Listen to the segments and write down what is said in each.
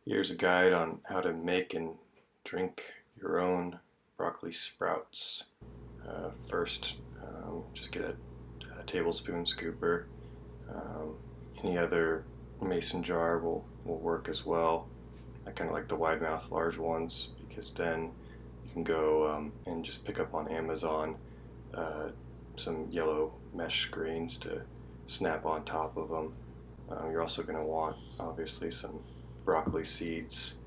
Here's a guide on how to make and drink your own broccoli sprouts. First, just get a tablespoon scooper. Um, any other mason jar will work as well. I kind of like the wide mouth large ones because then you can go and just pick up on Amazon uh, some yellow mesh screens to snap on top of them. You're also going to want obviously some broccoli seeds.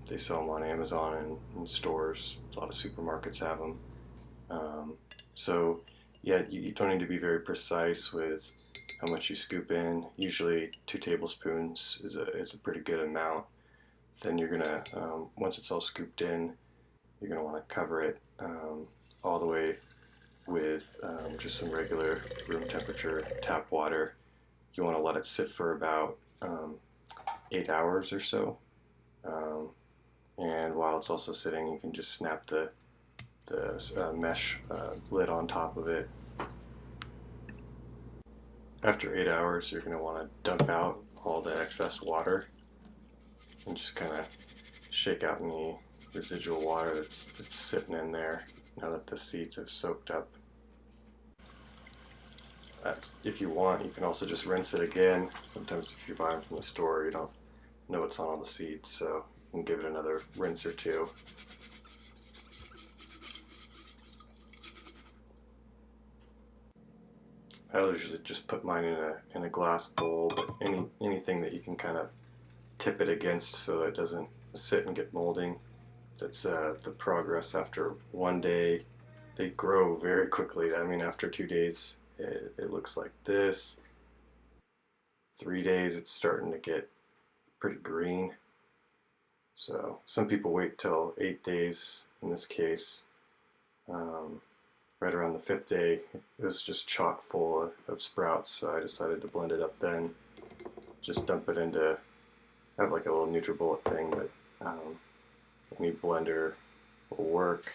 They sell them on Amazon and in stores. A lot of supermarkets have them. Um, so yeah, you don't need to be very precise with how much you scoop in. Usually 2 tablespoons is a pretty good amount. Then you're gonna, once it's all scooped in, you're gonna want to cover it all the way with just some regular room temperature tap water. You want to let it sit for about 8 hours or so. Um, and while it's also sitting, you can just snap the mesh lid on top of it. After 8 hours, you're going to want to dump out all the excess water and just kind of shake out any residual water that's sitting in there now that the seeds have soaked up. If you want, you can also just rinse it again. Sometimes if you're buying from the store, you don't know what's on all the seeds, so you can give it another rinse or two. I usually just put mine in a glass bowl, but anything that you can kind of tip it against so it doesn't sit and get molding. That's the progress after one day. They grow very quickly. I mean, after 2 days, it looks like this. 3 days, it's starting to get pretty green. So some people wait till 8 days. In this case, right around the 5th day, it was just chock full of sprouts. So I decided to blend it up then. Just dump it into, I have like a little NutriBullet thing, but any blender will work.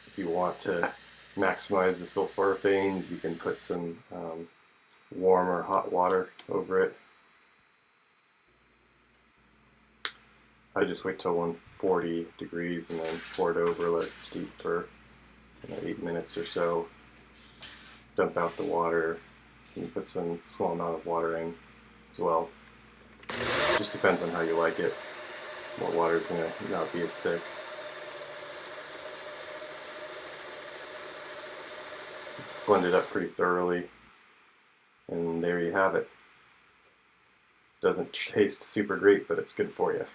If you want to maximize the sulforaphanes, you can put some warm or hot water over it. I just wait till 140 degrees and then pour it over, let it steep for 8 minutes or so. Dump out the water. You can put some small amount of water in as well. Just depends on how you like it. More water is going to not be as thick. Blend it up pretty thoroughly, and there you have it. Doesn't taste super great, but it's good for you.